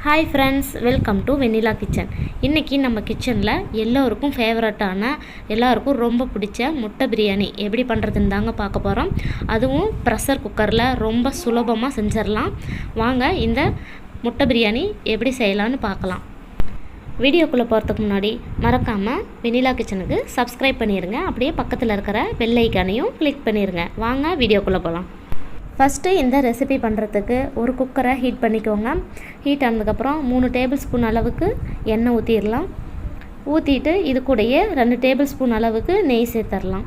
Hi friends, welcome to Vennila kitchen. இன்றைக்கி நம்ம கிச்சனில் எல்லோருக்கும் ஃபேவரட்டான, எல்லாருக்கும் ரொம்ப பிடிச்ச முட்டை பிரியாணி எப்படி பண்ணுறதுன்னு தாங்க பார்க்க போகிறோம். அதுவும் ப்ரெஷர் குக்கரில் ரொம்ப சுலபமாக செஞ்சிடலாம். வாங்க இந்த முட்டை பிரியாணி எப்படி செய்யலான்னு பார்க்கலாம். வீடியோக்குள்ளே போகிறதுக்கு முன்னாடி மறக்காமல் வெண்ணிலா கிச்சனுக்கு சப்ஸ்கிரைப் பண்ணிடுங்க. அப்படியே பக்கத்தில் இருக்கிற பெல் ஐக்கானையும் கிளிக் பண்ணிடுங்க. வாங்க வீடியோக்குள்ளே போகலாம். ஃபஸ்ட்டு இந்த ரெசிபி பண்ணுறதுக்கு ஒரு குக்கரை ஹீட் பண்ணிக்கோங்க. ஹீட் ஆனதுக்கப்புறம் 3 டேபிள் ஸ்பூன் அளவுக்கு எண்ணெய் ஊற்றிடலாம். ஊற்றிட்டு இது கூடயே 2 டேபிள் ஸ்பூன் அளவுக்கு நெய் சேர்த்துடலாம்.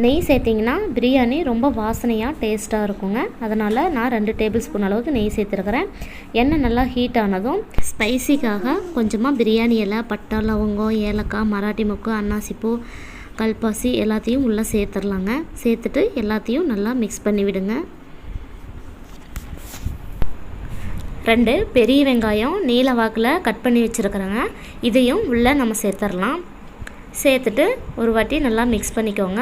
நெய் சேர்த்திங்கன்னா பிரியாணி ரொம்ப வாசனையாக டேஸ்ட்டாக இருக்குங்க. அதனால் நான் 2 டேபிள் ஸ்பூன் அளவுக்கு நெய் சேர்த்துருக்கிறேன். எண்ணெய் நல்லா ஹீட் ஆனதும் ஸ்பைசிக்காக கொஞ்சமாக பிரியாணி இலை, பட்டை, லவங்கம், ஏலக்காய், மராட்டி மொக்கு, அன்னாசிப்பூ, கல்பாசி எல்லாத்தையும் உள்ளே சேர்த்துடலாங்க. சேர்த்துட்டு எல்லாத்தையும் நல்லா மிக்ஸ் பண்ணி விடுங்க. 2 பெரிய வெங்காயம் நீல வாக்கில் கட் பண்ணி வச்சுருக்கிறேங்க. இதையும் உள்ளே நம்ம சேர்த்துடலாம். சேர்த்துட்டு ஒரு வாட்டி நல்லா மிக்ஸ் பண்ணிக்கோங்க.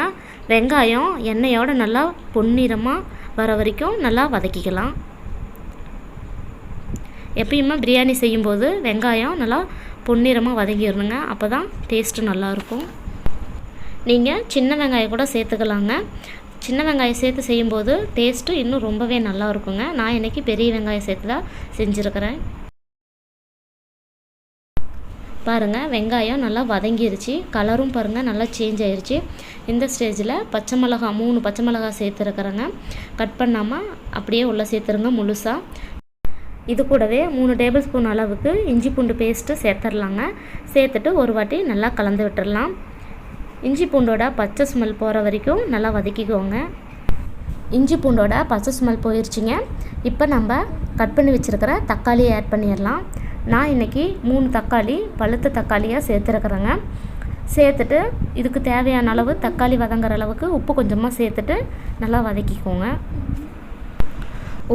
வெங்காயம் எண்ணெயோடு நல்லா பொன்னிறமாக வர வரைக்கும் நல்லா வதக்கிக்கலாம். எப்பயுமே பிரியாணி செய்யும்போது வெங்காயம் நல்லா பொன்னிறமாக வதங்கிடணுங்க. அப்போ தான் டேஸ்ட்டு நல்லாயிருக்கும். நீங்கள் சின்ன வெங்காயம் கூட சேர்த்துக்கலாங்க. சின்ன வெங்காயம் சேர்த்து செய்யும்போது டேஸ்ட்டு இன்னும் ரொம்பவே நல்லா இருக்குங்க. நான் இன்றைக்கி பெரிய வெங்காயம் சேர்த்து தான் செஞ்சுருக்கிறேன். பாருங்கள், வெங்காயம் நல்லா வதங்கிருச்சு. கலரும் பாருங்கள் நல்லா சேஞ்ச் ஆயிடுச்சு. இந்த ஸ்டேஜில் பச்சை மிளகா 3 பச்சை மிளகா சேர்த்துருக்குறேங்க. கட் பண்ணாமல் அப்படியே உள்ளே சேர்த்துருங்க முழுசாக. இது கூடவே 3 டேபிள் ஸ்பூன் அளவுக்கு இஞ்சி பூண்டு பேஸ்ட்டு சேர்த்துடலாங்க. சேர்த்துட்டு ஒரு வாட்டி நல்லா கலந்து விட்டுடலாம். இஞ்சி பூண்டோட பச்சை ஸ்மெல் போகிற வரைக்கும் நல்லா வதக்கிக்கோங்க. இஞ்சி பூண்டோட பச்சை ஸ்மெல் போயிடுச்சிங்க. இப்போ நம்ம கட் பண்ணி வச்சுருக்கிற தக்காளியை ஆட் பண்ணிடலாம். நான் இன்றைக்கி 3 தக்காளி பழுத்த தக்காளியாக சேர்த்துருக்குறேங்க. சேர்த்துட்டு இதுக்கு தேவையான அளவு தக்காளி வதங்குற அளவுக்கு உப்பு கொஞ்சமாக சேர்த்துட்டு நல்லா வதக்கிக்கோங்க.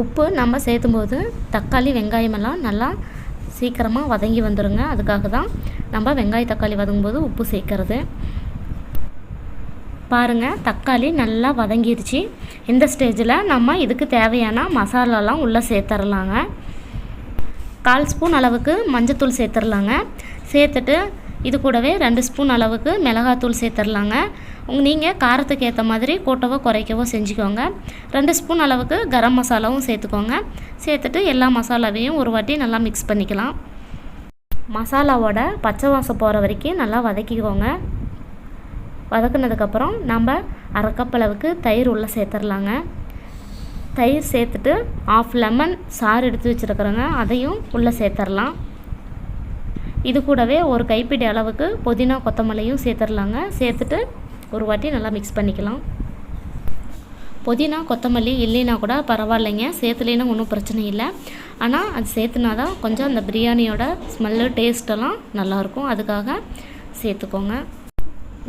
உப்பு நம்ம சேர்த்தும்போது தக்காளி வெங்காயமெல்லாம் நல்லா சீக்கிரமாக வதங்கி வந்துடுங்க. அதுக்காக தான் நம்ம வெங்காய தக்காளி வதங்கும்போது உப்பு சேர்க்கறது. பாருங்கள், தக்காளி நல்லா வதங்கிருச்சு. இந்த ஸ்டேஜில் நம்ம இதுக்கு தேவையான மசாலாலாம் உள்ளே சேர்த்துடலாங்க. 1/4 ஸ்பூன் அளவுக்கு மஞ்சத்தூள் சேர்த்துடலாங்க. சேர்த்துட்டு இது கூடவே 2 ஸ்பூன் அளவுக்கு மிளகாத்தூள் சேர்த்துடலாங்க. நீங்கள் காரத்துக்கு ஏற்ற மாதிரி கூட்டவோ குறைக்கவோ செஞ்சுக்கோங்க. 2 ஸ்பூன் அளவுக்கு கரம் மசாலாவும் சேர்த்துக்கோங்க. சேர்த்துட்டு எல்லா மசாலாவையும் ஒரு வாட்டி நல்லா மிக்ஸ் பண்ணிக்கலாம். மசாலாவோட பச்சை வாசம் போகிற வரைக்கும் நல்லா வதக்கிக்கோங்க. வதக்குனதுக்கப்புறம் நம்ம 1/2 கப் அளவுக்கு தயிர் உள்ளே சேர்த்துடலாங்க. தயிர் சேர்த்துட்டு 1/2 லெமன் சாறு எடுத்து வச்சுருக்குறேங்க. அதையும் உள்ளே சேர்த்துடலாம். இது கூடவே ஒரு கைப்பிடி அளவுக்கு புதினா கொத்தமல்லியும் சேர்த்துடலாங்க. சேர்த்துட்டு ஒரு வாட்டி நல்லா மிக்ஸ் பண்ணிக்கலாம். புதினா கொத்தமல்லி இல்லைன்னா கூட பரவாயில்லைங்க, சேர்த்துலேன்னா ஒன்றும் பிரச்சனை இல்லை. ஆனால் அது சேர்த்துனா தான் கொஞ்சம் அந்த பிரியாணியோட ஸ்மெல்லு டேஸ்ட்டெல்லாம் நல்லாயிருக்கும். அதுக்காக சேர்த்துக்கோங்க.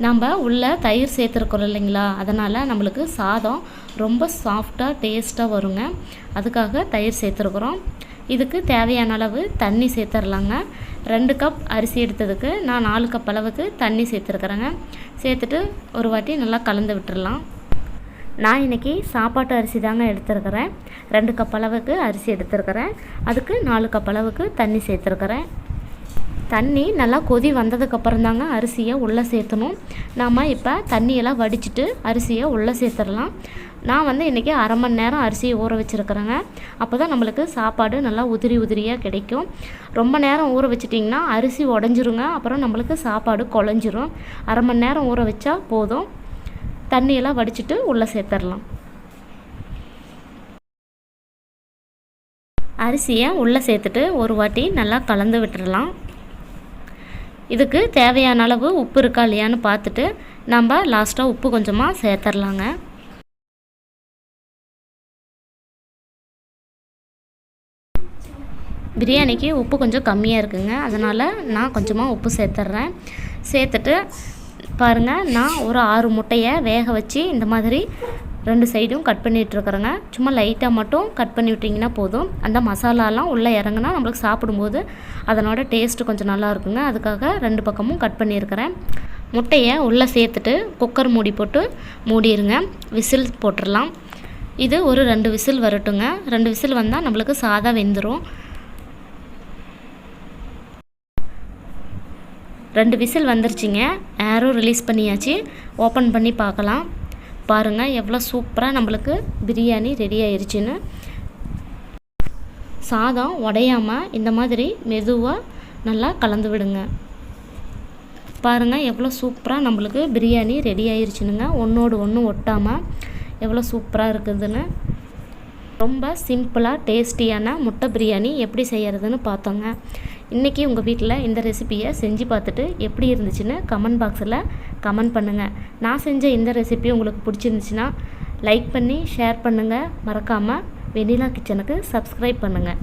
நம்ம உள்ளே தயிர் சேர்த்துருக்குறோம் இல்லைங்களா, அதனால் நம்மளுக்கு சாதம் ரொம்ப சாஃப்டாக டேஸ்ட்டாக வருங்க. அதுக்காக தயிர் சேர்த்துருக்குறோம். இதுக்கு தேவையான அளவு தண்ணி சேர்த்துடலாங்க. 2 கப் அரிசி எடுத்ததுக்கு நான் 4 கப் அளவுக்கு தண்ணி சேர்த்துருக்குறேங்க. சேர்த்துட்டு ஒரு வாட்டி நல்லா கலந்து விட்டுடலாம். நான் இன்றைக்கி சாப்பாட்டு அரிசி தாங்க எடுத்துருக்கிறேன். 2 கப் அளவுக்கு அரிசி எடுத்துருக்கிறேன். அதுக்கு 4 கப் அளவுக்கு தண்ணி சேர்த்துருக்கிறேன். தண்ணி நல்லா கொதி வந்ததுக்கப்புறம் தாங்க அரிசியை உள்ளே சேர்த்தணும். நாம் இப்போ தண்ணியெல்லாம் வடிச்சிட்டு அரிசியை உள்ளே சேர்த்துடலாம். நான் இன்றைக்கி 1/2 மணி நேரம் அரிசியை ஊற வச்சுருக்கிறேங்க. அப்போ தான் நம்மளுக்கு சாப்பாடு நல்லா உதிரி உதிரியாக கிடைக்கும். ரொம்ப நேரம் ஊற வச்சிட்டிங்கன்னா அரிசி உடஞ்சிருங்க. அப்புறம் நம்மளுக்கு சாப்பாடு குழஞ்சிரும். 1/2 மணி நேரம் ஊற வச்சா போதும். தண்ணியெல்லாம் வடிச்சிட்டு உள்ளே சேர்த்துடலாம். அரிசியை உள்ளே சேர்த்துட்டு ஒரு வாட்டி நல்லா கலந்து விட்டுடலாம். இதுக்கு தேவையான அளவு உப்பு இருக்கா இல்லையான்னு பார்த்துட்டு நம்ம லாஸ்ட்டாக உப்பு கொஞ்சமாக சேர்த்துடலாங்க. பிரியாணிக்கு உப்பு கொஞ்சம் கம்மியாக இருக்குங்க. அதனால் நான் கொஞ்சமாக உப்பு சேர்த்துட்றேன். சேர்த்துட்டு பாருங்கள், நான் ஒரு 6 முட்டையை வேக வச்சு இந்த மாதிரி 2 சைடும் கட் பண்ணிகிட்ருக்குறேங்க. சும்மா லைட்டாக மட்டும் கட் பண்ணி விட்டிங்கன்னா போதும். அந்த மசாலாலாம் உள்ளே இறங்குனா நம்மளுக்கு சாப்பிடும்போது அதனோட டேஸ்ட்டு கொஞ்சம் நல்லா இருக்குங்க. அதுக்காக 2 பக்கமும் கட் பண்ணியிருக்கிறேன். முட்டையை உள்ளே சேர்த்துட்டு குக்கர் மூடி போட்டு மூடிடுங்க. விசில் போட்டுடலாம். இது ஒரு 2 விசில் வரட்டுங்க. 2 விசில் வந்தால் நம்மளுக்கு சாதம் வெந்துடும். 2 விசில் வந்துருச்சுங்க. ஏரும் ரிலீஸ் பண்ணியாச்சு. ஓப்பன் பண்ணி பார்க்கலாம். பாருங்கள் எவ்வளோ சூப்பராக நம்மளுக்கு பிரியாணி ரெடி ஆயிடுச்சுன்னு. சாதம் உடையாமல் இந்த மாதிரி மெதுவாக நல்லா கலந்து விடுங்க. பாருங்கள் எவ்வளோ சூப்பராக நம்மளுக்கு பிரியாணி ரெடி ஆயிடுச்சுனுங்க. ஒன்றோடு ஒன்று ஒட்டாமல் எவ்வளோ சூப்பராக இருக்குதுன்னு. ரொம்ப சிம்பிளாக டேஸ்டியான முட்டை பிரியாணி எப்படி செய்கிறதுன்னு பார்த்தோங்க. இன்றைக்கி உங்கள் வீட்டில் இந்த ரெசிப்பியை செஞ்சு பார்த்துட்டு எப்படி இருந்துச்சுன்னு கமெண்ட் பாக்ஸில் கமெண்ட் பண்ணுங்கள். நான் செஞ்ச இந்த ரெசிபி உங்களுக்கு பிடிச்சிருந்துச்சுன்னா லைக் பண்ணி ஷேர் பண்ணுங்கள். மறக்காமல் வெண்ணிலா கிச்சனுக்கு சப்ஸ்கிரைப் பண்ணுங்கள்.